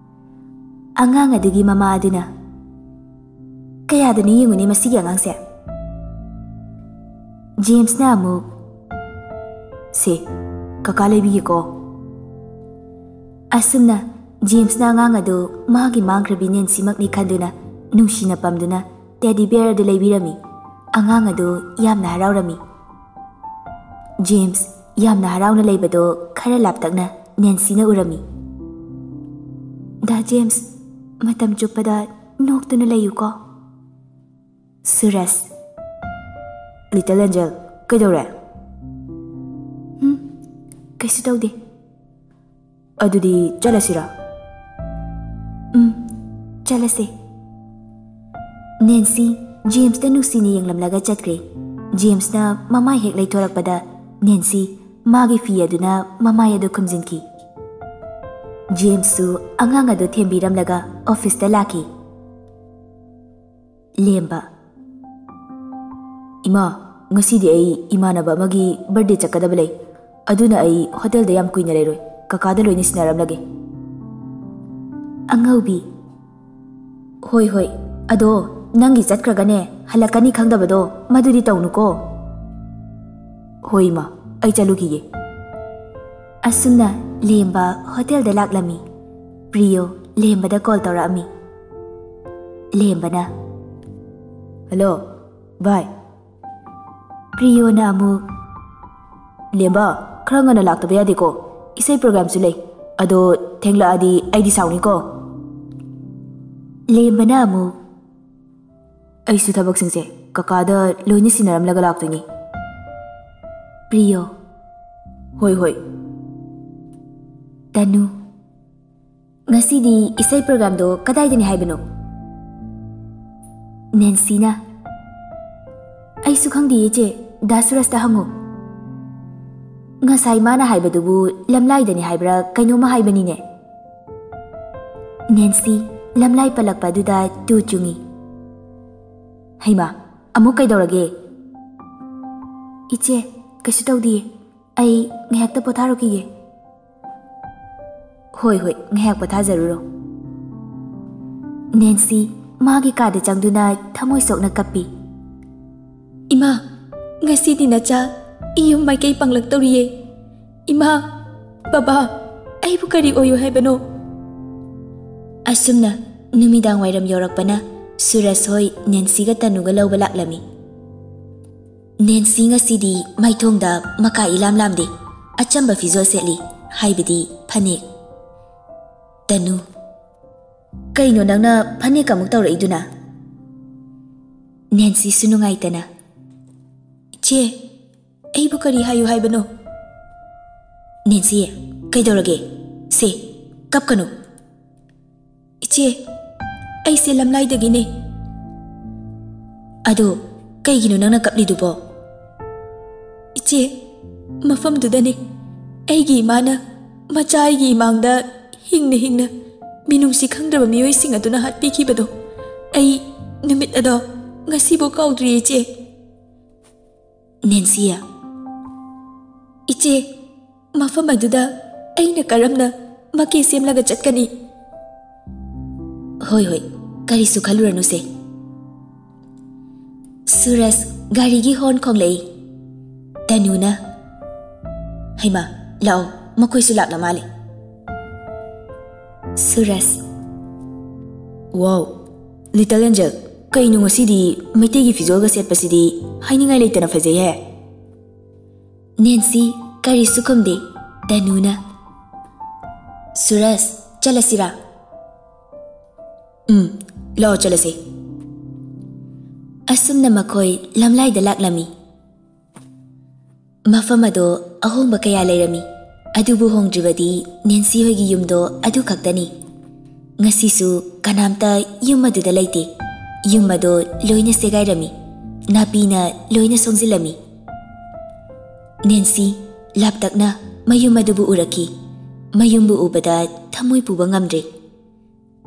ꯑꯉꯥꯡ ꯑꯗꯨꯒꯤ ꯃꯃꯥ ꯑꯗꯨꯅ ꯀꯌꯥꯗꯅꯤ ꯌꯦꯡꯉꯨꯅꯦ ꯃꯁꯤꯒꯤ ꯑꯉꯥꯡꯁꯦ. ꯖꯦꯝꯁꯅ ꯑꯃꯨꯛ ꯁꯦ ꯀꯀꯥ ꯂꯩꯕꯤꯒꯦꯀꯣ. ꯑꯁꯨꯝꯅ ꯖꯦꯝꯁꯅ ꯑꯉꯥꯡ ꯑꯗꯨ ꯃꯥꯒꯤ ꯃꯥꯡꯈ꯭ꯔꯕꯤ ꯅꯦꯟꯁꯤꯃꯛꯅꯤ ꯈꯟꯗꯨꯅ ꯅꯨꯡꯁꯤꯅ ꯄꯝꯗꯨꯅ ꯇꯦꯗꯤ ꯕꯤꯌꯔ ꯑꯗꯨ ꯂꯩꯕꯤꯔꯝꯃꯤ. ꯑꯉꯥꯡ ꯑꯗꯨ ꯌꯥꯝꯅ ꯍꯔꯥꯎꯔꯝꯃꯤ. ꯖꯦꯝꯁ ꯌꯥꯝꯅ ꯍꯔꯥꯎꯅ ꯂꯩꯕꯗꯣ ꯈꯔ ꯂꯥꯞꯇꯛꯅ ꯅꯦꯟꯁꯤꯅ ꯎꯔꯝꯃꯤ. ꯗꯥ ꯖꯦꯝꯁ ꯃꯇꯝ ꯆꯨꯞꯄꯗ ꯅꯣꯛꯇꯨꯅ ꯂꯩꯌꯨꯀꯣ. ꯁꯨꯔꯁ ꯂꯤꯇꯜ ꯑꯦꯟꯖꯦꯜ ꯀꯩꯗꯧꯔꯦ? ꯀꯩꯁꯨ ꯇꯧꯗꯦ. ꯑꯗꯨꯗꯤ ꯆꯠꯂꯁꯤꯔꯥ? ꯆꯠꯂꯁꯦ. ꯅꯦꯟꯁꯤ ꯖꯦꯝꯁꯇ ꯅꯨꯡꯁꯤꯅ ꯌꯦꯡꯂꯝꯂꯒ ꯆꯠꯈ꯭ꯔꯦ. ꯖꯦꯝꯁꯅ ꯃꯃꯥꯏ ꯍꯦꯛ ꯂꯩꯊꯣꯔꯛꯄꯗ ꯅꯦꯟꯁꯤ ꯃꯥꯒꯤ ꯐꯤ ꯑꯗꯨꯅ ꯃꯃꯥꯏ ꯑꯗꯨ ꯈꯨꯝꯖꯤꯟꯈꯤ. ꯖꯦꯝꯁꯁꯨ ꯑꯉꯥꯡ ꯑꯗꯨ ꯊꯦꯝꯕꯤꯔꯝꯂꯒ ꯑꯣꯐꯤꯁꯇ ꯂꯥꯛꯈꯤ. ꯂꯦꯝꯕ ꯏꯃꯥ, ꯉꯁꯤꯗꯤ ꯑꯩ ꯏꯃꯥꯟꯅꯕ ꯑꯃꯒꯤ ꯕꯔꯊꯗꯦ ꯆꯠꯀꯗꯕ ꯂꯩ. ꯑꯗꯨꯅ ꯑꯩ ꯍꯣꯇꯦꯜꯗ ꯌꯥꯝ ꯀꯨꯏꯅ ꯂꯩꯔꯣꯏ. ꯀꯀꯥꯗ ꯂꯣꯏꯅ ꯁꯤꯟꯅꯔꯝꯂꯒꯦ. ꯑꯉꯧꯕꯤ ꯍꯣꯏ ꯍꯣꯏ, ꯑꯗꯣ ꯅꯪꯒꯤ ꯆꯠꯈ꯭ꯔꯒꯅꯦ ꯍꯜꯂꯛꯀꯅꯤ ꯈꯪꯗꯕꯗꯣ ꯃꯗꯨꯗꯤ ꯇꯧꯅꯨꯀꯣ. ꯍꯣꯏ ꯏꯃꯥ, ꯑꯩ ꯆꯠꯂꯨꯈꯤꯒꯦ. ꯑꯁꯨꯝꯅ ꯂꯦꯝꯕ ꯍꯣꯇꯦꯜꯗ ꯂꯥꯛꯂꯝꯃꯤ. ꯄ꯭ꯔꯤꯌꯣ ꯂꯦꯝꯕꯗ ꯀꯣꯜ ꯇꯧꯔꯛꯑꯝꯃꯤ. ꯂꯦꯝꯕꯅ ꯍꯜꯂꯣ ꯚꯥꯏ. ꯄ꯭ꯔꯤꯌꯣꯅ ꯑꯃꯨꯛ ꯂꯦꯝꯕ, ꯈꯔ ꯉꯟꯅ ꯂꯥꯛꯇꯕ ꯌꯥꯗꯦꯀꯣ. ꯏꯁꯩ ꯄ꯭ꯔꯣꯒ꯭ꯔꯥꯝꯁꯨ ꯂꯩ. ꯑꯗꯣ ꯊꯦꯡꯂꯛꯑꯗꯤ ꯑꯩꯗꯤ ꯁꯥꯎꯅꯤꯀꯣ. ꯂꯦꯝꯕꯅ ꯑꯃꯨꯛ ꯑꯩꯁꯨ ꯊꯕꯛꯁꯤꯡꯁꯦ ꯀꯀꯥꯗ ꯂꯣꯏꯅ ꯁꯤꯟꯅꯔꯝꯂꯒ ꯂꯥꯛꯇꯣꯏꯅꯤ. ꯄ꯭ꯔꯤꯌꯣ ꯍꯣꯏ ꯍꯣꯏ. ꯇꯅꯨ ꯉꯁꯤꯗꯤ ꯏꯁꯩ ꯄ꯭ꯔꯣꯒ꯭ꯔꯥꯝꯗꯣ ꯀꯗꯥꯏꯗꯅꯤ ꯍꯥꯏꯕꯅꯣ? ꯅꯦꯟꯁꯤꯅ ꯑꯩꯁꯨ ꯈꯪꯗꯦ ꯏꯆꯦ, ꯗꯥ ꯁꯨꯔꯁꯇ ꯍꯪꯉꯨ. ꯉꯁꯥꯏ ꯃꯥꯅ ꯍꯥꯏꯕꯗꯨꯕꯨ ꯂꯝꯂꯥꯏꯗꯅꯤ ꯍꯥꯏꯕ꯭ꯔꯥ ꯀꯩꯅꯣꯝꯃ ꯍꯥꯏꯕꯅꯤꯅꯦ. ꯅꯦꯟꯁꯤ ꯂꯝꯂꯥꯏ ꯄꯜꯂꯛꯄ ꯑꯗꯨꯗ ꯇꯨ ꯆꯨꯡꯉꯤ. ꯍꯩꯃꯥ, ꯑꯃꯨꯛ ꯀꯩꯗꯧꯔꯒꯦ? ꯏꯆꯦ ꯀꯩꯁꯨ ꯇꯧꯗꯤꯌꯦ. ꯑꯩ ꯉꯥꯏꯍꯥꯛꯇ ꯄꯣꯊꯥꯔꯨꯈꯤꯒꯦ. ꯍꯣꯏ ꯍꯣꯏ, ꯉꯥꯏꯍꯥꯛ ꯄꯣꯊꯥꯖꯔꯨꯔꯣ. ꯅꯦꯟꯁꯤ ꯃꯥꯒꯤ ꯀꯥꯗ ꯆꯪꯗꯨꯅ ꯊꯃꯣꯏ ꯁꯣꯛꯅ ꯀꯞꯄꯤ. ꯏꯃꯥ, ꯉꯁꯤꯗꯤ ꯅꯆꯥ ꯏꯌꯨꯝ ꯃꯥꯏꯀꯩ ꯄꯥꯡꯂꯛꯇꯧꯔꯤꯌꯦ. ꯏꯃꯥ, ꯕꯕꯥ, ꯑꯩꯕꯨ ꯀꯔꯤ ꯑꯣꯏꯌꯨ ꯍꯥꯏꯕꯅꯣ? ꯑꯁꯨꯝꯅ ꯅꯨꯃꯤꯗꯥꯡ ꯋꯥꯏꯔꯝ ꯌꯧꯔꯛꯄꯅ ꯁꯨꯔꯁ ꯍꯣꯏ ꯅꯦꯟꯁꯤꯒ ꯇꯅꯨꯒ ꯂꯧꯕ ꯂꯥꯛꯂꯝꯃꯤ. ꯅꯦꯟꯁꯤ ꯉꯁꯤꯗꯤ ꯃꯥꯏꯊꯣꯡꯗ ꯃꯀꯥ ꯏꯂꯥꯝ ꯂꯥꯝꯗꯦ. ꯑꯆꯝꯕ ꯐꯤꯖꯣꯜ ꯁꯦꯠꯂꯤ, ꯍꯥꯏꯕꯗꯤ ꯐꯅꯦꯛ. ꯇꯅꯨ ꯀꯩꯅꯣ ꯅꯪꯅ ꯐꯅꯦꯛ ꯑꯃꯨꯛ ꯇꯧꯔꯛꯏꯗꯨꯅ? ꯅꯦꯟꯁꯤꯁꯨ ꯅꯨꯡꯉꯥꯏꯇꯅ ꯏꯆꯦ, ꯑꯩꯕꯨ ꯀꯔꯤ ꯍꯥꯏꯌꯨ ꯍꯥꯏꯕꯅꯣ? ꯅꯦꯟꯁꯤ, ꯀꯩꯗꯧꯔꯒꯦ? ꯁꯦ ꯀꯞꯀꯅꯨ. ꯏꯆꯦ, ꯑꯩꯁꯦ ꯂꯝꯂꯥꯏꯗꯒꯤꯅꯦ. ꯑꯗꯣ ꯀꯩꯒꯤꯅꯣ ꯅꯪꯅ ꯀꯞꯂꯤꯗꯨꯕꯣ? ꯏꯆꯦ, ꯃꯐꯝꯗꯨꯗꯅꯦ ꯑꯩꯒꯤ ꯏꯃꯥꯅ ꯃꯆꯥ ꯑꯩꯒꯤ ꯏꯃꯥꯡꯗ ꯍꯤꯡꯅ ꯍꯤꯡꯅ ꯃꯤꯅꯨꯡꯁꯤ ꯈꯪꯗ꯭ꯔꯕ ꯃꯤꯑꯣꯏꯁꯤꯡ ꯑꯗꯨꯅ ꯍꯥꯠꯄꯤꯈꯤꯕꯗꯣ ꯑꯩ ꯅꯨꯃꯤꯠ ꯑꯗꯣ ꯉꯁꯤꯐꯥꯎ ꯀꯥꯎꯗ꯭ꯔꯤ ꯏꯆꯦ. ꯅꯦꯟꯁꯤꯌꯥ, ꯏꯆꯦ, ꯃꯐꯝ ꯑꯗꯨꯗ ꯑꯩꯅ ꯀꯔꯝꯅ ꯃꯀꯦ ꯁꯦꯝꯂꯒ ꯆꯠꯀꯅꯤ? ꯍꯣꯏ ꯍꯣꯏ ꯀꯔꯤꯁꯨ ꯈꯜꯂꯨꯔꯅꯨꯁꯦ ꯁꯨꯔꯖ ꯒꯥꯔꯤꯒꯤ ꯍꯣꯔꯟ ꯈꯣꯡꯂꯛꯏ ꯇꯅꯨꯅ ꯍꯩꯃꯥ ꯂꯥꯛꯑꯣ ꯃꯈꯣꯏꯁꯨ ꯂꯥꯛꯂ ꯃꯥꯜꯂꯦ ꯁꯨꯔꯖ ꯋꯥꯎ ꯂꯤꯇꯜ ꯑꯦꯟꯖꯦꯜ ꯀꯩꯅꯣ ꯉꯁꯤꯗꯤ ꯃꯩꯇꯩꯒꯤ ꯐꯤꯖꯣꯜꯒ ꯁꯦꯠꯄꯁꯤꯗꯤ ꯍꯥꯏꯅꯤꯡꯉꯥꯏ ꯂꯩꯇꯅ ꯐꯖꯩꯍꯦ ꯅꯦꯟꯁꯤ ꯀꯔꯤꯁꯨ ꯈꯨꯝꯗꯦ ꯇꯅꯨꯅ ꯁꯨꯔꯖ ꯆꯠꯂꯁꯤꯔꯥ ꯂꯥꯛꯑꯣ ꯆꯠꯂꯁꯦ ꯑꯁꯨꯝꯅ ꯃꯈꯣꯏ ꯂꯝꯂꯥꯏꯗ ꯂꯥꯛꯂꯝꯃꯤ ꯃꯐꯝ ꯑꯗꯣ ꯑꯍꯣꯡꯕ ꯀꯌꯥ ꯂꯩꯔꯝꯃꯤ ꯑꯗꯨꯕꯨ ꯍꯣꯡꯗ꯭ꯔꯤꯕꯗꯤ ꯅꯦꯟꯁꯤ ꯍꯣꯏꯒꯤ ꯌꯨꯝꯗꯣ ꯑꯗꯨ ꯈꯛꯇꯅꯤ ꯉꯁꯤꯁꯨ ꯀꯅꯥꯝꯇ ꯌꯨꯝ ꯑꯗꯨꯗ ꯂꯩꯇꯦ ꯌꯨꯝ ꯑꯗꯣ ꯂꯣꯏꯅ ꯁꯦꯒꯥꯏꯔꯝꯃꯤ ꯅꯥꯄꯤꯅ ꯂꯣꯏꯅ ꯁꯣꯡꯖꯤꯜꯂꯝꯃꯤ ꯅꯦꯟꯁꯤ ꯂꯥꯞꯇꯛꯅ ꯃꯌꯨꯝ ꯑꯗꯨꯕꯨ ꯎꯔꯛꯈꯤ ꯃꯌꯨꯝꯕꯨ ꯎꯕꯗ ꯊꯃꯣꯏ ꯄꯨꯕ ꯉꯝꯗ꯭ꯔꯦ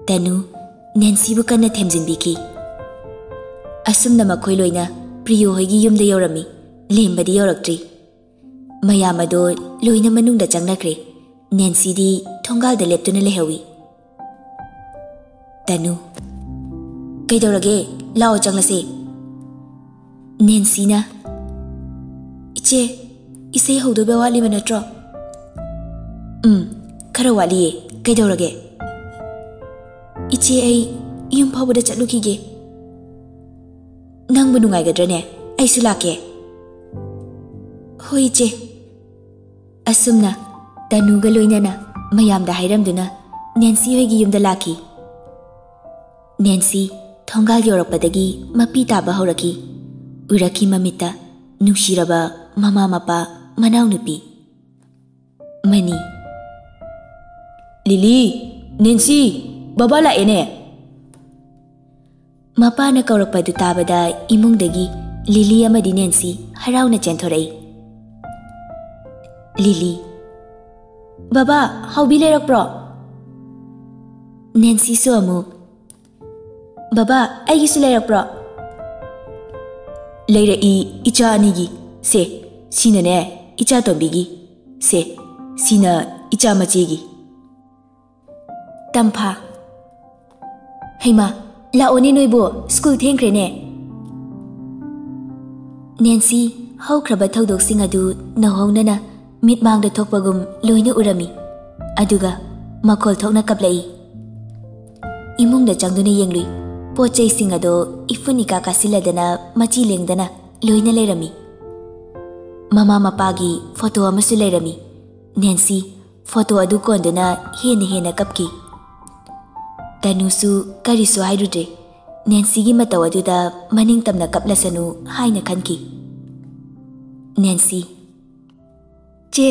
ꯇꯅꯨ ꯅꯦꯟꯁꯤꯕꯨ ꯀꯟꯅ ꯊꯦꯝꯖꯤꯟꯕꯤꯈꯤ ꯑꯁꯨꯝꯅ ꯃꯈꯣꯏ ꯂꯣꯏꯅ ꯄ꯭ꯔꯤꯌꯣ ꯍꯣꯏꯒꯤ ꯌꯨꯝꯗ ꯌꯧꯔꯝꯃꯤ ꯂꯦꯝꯕꯗꯤ ꯌꯧꯔꯛꯇ꯭ꯔꯤ ꯃꯌꯥꯝ ꯑꯗꯣ ꯂꯣꯏꯅ ꯃꯅꯨꯡꯗ ꯆꯪꯅꯈ꯭ꯔꯦ ꯅꯦꯟꯁꯤꯗꯤ ꯊꯣꯡꯒꯥꯜꯗ ꯂꯦꯞꯇꯨꯅ ꯂꯩꯍꯧꯏ ꯇꯅꯨ ꯀꯩꯗꯧꯔꯒꯦ ꯂꯥꯛꯑꯣ ꯆꯪꯂꯁꯦ ꯅꯦꯟꯁꯤꯅ ꯏꯆꯦ ꯏꯁꯩ ꯍꯧꯗꯣꯏꯕ ꯋꯥꯠꯂꯤꯕ ꯅꯠꯇ꯭ꯔꯣ ꯈꯔ ꯋꯥꯠꯂꯤꯌꯦ ꯀꯩꯗꯧꯔꯒꯦ ꯏꯆꯦ ꯑꯩ ꯌꯨꯝ ꯐꯥꯎꯕꯗ ꯆꯠꯂꯨꯈꯤꯒꯦ ꯅꯪꯕꯨ ꯅꯨꯡꯉꯥꯏꯒꯗ꯭ꯔꯅꯦ ꯑꯩꯁꯨ ꯂꯥꯛꯀꯦ ꯍꯣꯏ ꯏꯆꯦ ꯑꯁꯨꯝꯅ ꯇꯅꯨꯒ ꯂꯣꯏꯅꯅ ꯃꯌꯥꯝꯗ ꯍꯥꯏꯔꯝꯗꯨꯅ ꯅꯦꯟꯁꯤ ꯍꯣꯏꯒꯤ ꯌꯨꯝꯗ ꯂꯥꯛꯈꯤ ꯅꯦꯟꯁꯤ ꯊꯣꯡꯒꯥꯜ ꯌꯧꯔꯛꯄꯗꯒꯤ ꯃꯄꯤ ꯇꯥꯕ ꯍꯧꯔꯛꯈꯤ ꯎꯔꯛꯈꯤ ꯃꯃꯤꯠꯇ ꯅꯨꯡꯁꯤꯔꯕ ꯃꯃꯥ ꯃꯄꯥ ꯃꯅꯥꯎꯅꯨꯄꯤ ꯃꯅꯤ ꯂꯤꯂꯤ ꯅꯦꯟꯁꯤ ꯕꯕꯥ ꯂꯥꯛꯑꯦꯅꯦ ꯃꯄꯥꯅ ꯀꯧꯔꯛꯄꯗꯨ ꯇꯥꯕꯗ ꯏꯃꯨꯡꯗꯒꯤ ꯂꯤꯂꯤ ꯑꯃꯗꯤ ꯅꯦꯟꯁꯤ ꯍꯔꯥꯎꯅ ꯆꯦꯟꯊꯣꯔꯛꯏ ꯂꯤꯂꯤ ꯕꯕꯥ ꯍꯥꯎꯕꯤ ꯂꯩꯔꯛꯄ꯭ꯔꯣ ꯅꯦꯟꯁꯤꯁꯨ ꯑꯃꯨꯛ ꯕꯕꯥ ꯑꯩꯒꯤꯁꯨ ꯂꯩꯔꯛꯄ꯭ꯔꯣ ꯂꯩꯔꯛꯏ ꯏꯆꯥ ꯑꯅꯤꯒꯤ ꯁꯦ ꯁꯤꯅꯅꯦ ꯏꯆꯥ ꯇꯣꯝꯕꯤꯒꯤ ꯁꯦ ꯁꯤꯅ ꯏꯆꯥ ꯃꯆꯦꯒꯤ ꯇꯝꯐꯥ ꯍꯩꯃꯥ ꯂꯥꯛꯑꯣꯅꯦ ꯅꯣꯏꯕꯨ ꯁ꯭ꯀꯨꯜ ꯊꯦꯡꯈ꯭ꯔꯦꯅꯦ ꯅꯦꯟꯁꯤ ꯍꯧꯈ꯭ꯔꯕ ꯊꯧꯗꯣꯛꯁꯤꯡ ꯑꯗꯨ ꯅꯧꯍꯧꯅꯅ ꯃꯤꯠꯃꯥꯡꯗ ꯊꯣꯛꯄꯒꯨꯝ ꯂꯣꯏꯅ ꯎꯔꯝꯃꯤ ꯑꯗꯨꯒ ꯃꯈꯣꯜ ꯊꯣꯛꯅ ꯀꯞꯂꯛꯏ ꯏꯃꯨꯡꯗ ꯆꯪꯗꯨꯅ ꯌꯦꯡꯂꯨꯏ ꯄꯣꯠ ꯆꯩꯁꯤꯡ ꯑꯗꯣ ꯏꯐꯨꯟ ꯏꯀꯥ ꯀꯥꯁꯤꯜꯂꯗꯅ ꯃꯆꯤ ꯂꯦꯡꯗꯅ ꯂꯣꯏꯅ ꯂꯩꯔꯝꯃꯤ ꯃꯃꯥ ꯃꯄꯥꯒꯤ ꯐꯣꯇꯣ ꯑꯃꯁꯨ ꯂꯩꯔꯝꯃꯤ ꯅꯦꯟꯁꯤ ꯐꯣꯇꯣ ꯑꯗꯨ ꯀꯣꯟꯗꯨꯅ ꯍꯦꯟꯅ ꯀꯞꯈꯤ ꯇꯅꯨꯁꯨ ꯀꯔꯤꯁꯨ ꯍꯥꯏꯔꯨꯗ꯭ꯔꯦ ꯅꯦꯟꯁꯤꯒꯤ ꯃꯇꯧ ꯑꯗꯨꯗ ꯃꯅꯤꯡ ꯇꯝꯅ ꯀꯞꯂꯁꯅꯨ ꯍꯥꯏꯅ ꯈꯟꯈꯤ ꯅꯦꯟꯁꯤ ꯆꯦ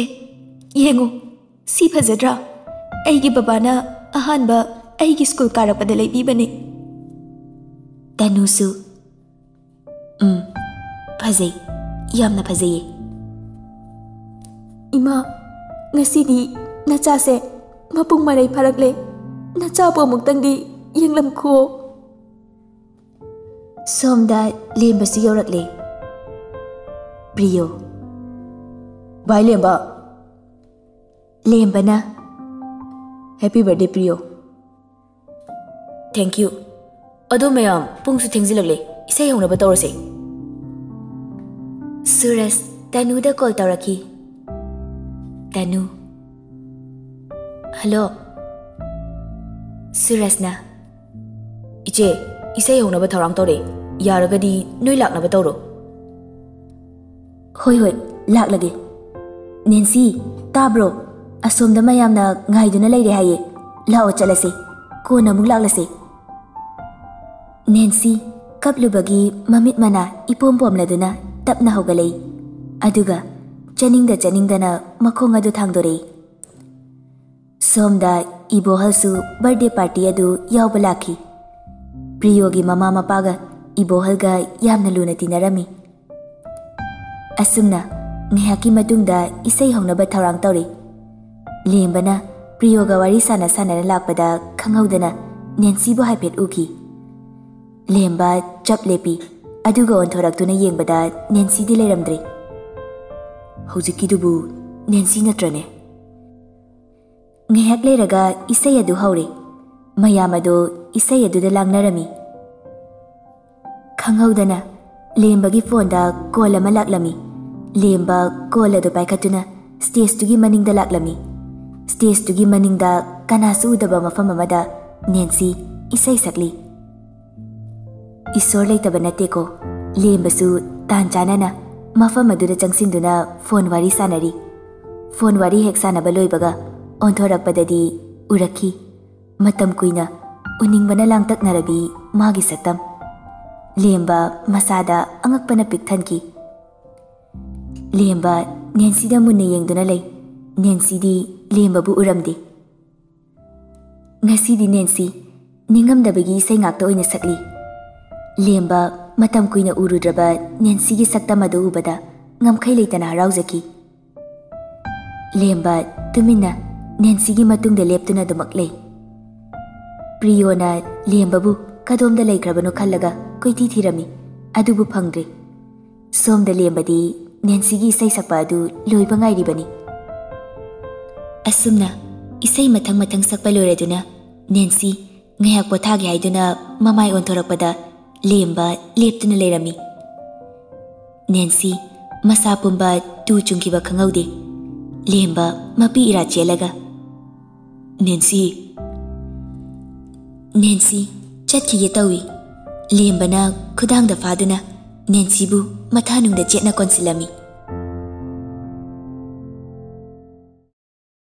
ꯌꯦꯡꯉꯨ ꯁꯤ ꯐꯖꯗ꯭ꯔꯥ ꯑꯩꯒꯤ ꯕꯕꯥꯅ ꯑꯍꯥꯟꯕ ꯑꯩꯒꯤ ꯁ꯭ꯀꯨꯜ ꯀꯥꯔꯛꯄꯗ ꯂꯩꯕꯤꯕꯅꯤ ꯇꯅꯨꯁꯨ ꯐꯖꯩ ꯌꯥꯝꯅ ꯐꯖꯩꯌꯦ ꯏꯃꯥ ꯉꯁꯤꯗꯤ ꯅꯆꯥꯁꯦ ꯃꯄꯨꯡ ꯃꯔꯩ ꯐꯥꯔꯛꯂꯦ ꯅꯆꯥꯕꯨ ꯑꯃꯨꯛꯇꯪꯗꯤ ꯌꯦꯡꯂꯝꯈꯣ ꯁꯣꯝꯗ ꯂꯦꯝꯕꯁꯨ ꯌꯧꯔꯛꯂꯦ ꯄ꯭ꯔꯤꯌꯣ ꯚꯥꯏ ꯂꯦꯝꯕ ꯂꯦꯝꯕꯅ ꯍꯦꯄꯤ ꯕꯔꯊꯗꯦ ꯄ꯭ꯔꯤꯌꯣ ꯊꯦꯡꯛ ꯌꯨ ꯑꯗꯣ ꯃꯌꯥꯝ ꯄꯨꯡꯁꯨ ꯊꯦꯡꯖꯤꯜꯂꯛꯂꯦ ꯏꯁꯩ ꯍꯧꯅꯕ ꯇꯧꯔꯁꯦ ꯁꯨꯔꯖ ꯇꯅꯨꯗ ꯀꯣꯜ ꯇꯧꯔꯛꯈꯤ ꯇꯅꯨ ꯍꯜꯂꯣ ꯁꯨꯔꯖꯅ ꯏꯆꯦ ꯏꯁꯩ ꯍꯧꯅꯕ ꯊꯧꯔꯥꯡ ꯇꯧꯔꯦ ꯌꯥꯔꯒꯗꯤ ꯅꯣꯏ ꯂꯥꯛꯅꯕ ꯇꯧꯔꯣ ꯍꯣꯏ ꯂꯥꯛꯂꯒꯦ ꯅꯦꯟꯁꯤ ꯇꯥꯕ꯭ꯔꯣ ꯑꯁꯣꯝꯗ ꯃꯌꯥꯝꯅ ꯉꯥꯏꯗꯨꯅ ꯂꯩꯔꯦ ꯍꯥꯏꯌꯦ ꯂꯥꯛꯑꯣ ꯆꯠꯂꯁꯦ ꯀꯣꯟꯅ ꯑꯃꯨꯛ ꯂꯥꯛꯂꯁꯦ ꯅꯦꯟꯁꯤ ꯀꯞꯂꯨꯕꯒꯤ ꯃꯃꯤꯠ ꯃꯅꯥ ꯏꯄꯣꯝ ꯄꯣꯝꯂꯗꯨꯅ ꯇꯞꯅ ꯍꯧꯒꯠꯂꯛꯏ ꯑꯗꯨꯒ ꯆꯠꯅꯤꯡꯗꯅ ꯃꯈꯣꯡ ꯑꯗꯨ ꯊꯥꯡꯗꯣꯔꯛꯏ ꯁꯣꯝꯗ ꯏꯕꯣꯍꯜꯁꯨ ꯕꯔꯊꯗꯦ ꯄꯥꯔꯇꯤ ꯑꯗꯨ ꯌꯥꯎꯕ ꯂꯥꯛꯈꯤ ꯄ꯭ꯔꯤꯌꯣꯒꯤ ꯃꯃꯥ ꯃꯄꯥꯒ ꯏꯕꯣꯍꯜꯒ ꯌꯥꯝꯅ ꯂꯨꯅ ꯇꯤꯟꯅꯔꯝꯃꯤ ꯑꯁꯨꯝꯅ ꯉꯥꯏꯍꯥꯛꯀꯤ ꯃꯇꯨꯡꯗ ꯏꯁꯩ ꯍꯧꯅꯕ ꯊꯧꯔꯥꯡ ꯇꯧꯔꯤ ꯂꯦꯝꯕꯅ ꯄ꯭ꯔꯤꯌꯣꯒ ꯋꯥꯔꯤ ꯁꯥꯟꯅ ꯂꯥꯛꯄꯗ ꯈꯪꯍꯧꯗꯅ ꯅꯦꯟꯁꯤꯕꯨ ꯍꯥꯏꯐꯦꯠ ꯎꯈꯤ ꯂꯦꯝꯕ ꯆꯞ ꯂꯦꯞꯄꯤ ꯑꯗꯨꯒ ꯑꯣꯟꯊꯣꯔꯛꯇꯨꯅ ꯌꯦꯡꯕꯗ ꯅꯦꯟꯁꯤꯗꯤ ꯂꯩꯔꯝꯗ꯭ꯔꯦ ꯍꯧꯖꯤꯛꯀꯤꯗꯨꯕꯨ ꯅꯦꯟꯁꯤ ꯅꯠꯇ꯭ꯔꯅꯦ ꯉꯥꯏꯍꯥꯛ ꯂꯩꯔꯒ ꯏꯁꯩ ꯑꯗꯨ ꯍꯧꯔꯦ ꯃꯌꯥꯝ ꯑꯗꯣ isai aduda langnarami. Khanghaudana Lembagi phoneda call ama laklami. Lemba call adu paikhatuna stage tugi maningda laklami. Stage tugi maningda kanasu udaba mafam amada Nancy isai sakli. Isor leitaba nateko lembasu tanjanana mafam aduda changsinduna phone wari sanari. Phone wari hek sanaba loibaga onthorakpadadi uraki. Matam kuina uningbana langtaknarabi magi saktam. Lemba masada angakpana pikthanki. Lemba Nancy da munna yengduna lay. Nancy di Lemba bu uramdi. Ngasi di Nancy ningamdabagi isai ngakta oina sakli. Lemba matam kuina urudraba Nancy gi saktam adu ubada ngamkhai leitana harauzaki. Lemba tumina Nancy gi matungda leptuna dumak lay. Priyona Lemba bu kadomda laikrabano khallaga koiti thirami adubu phangdre. Somda lembadi Nancy gi isai sakpa adu loiba ngairibani. Asumna isai mathang sakpa loiraduna Nancy ngayak pothagi haiduna mamai onthorakpada Lemba leptuna leirami. Nancy masa pumba tu chungkiba khangaude. Lemba mapi ira chelaga Nancy chatki tawi. Lembana khudangda faduna Nancy bu mathanungda chetna konsilami.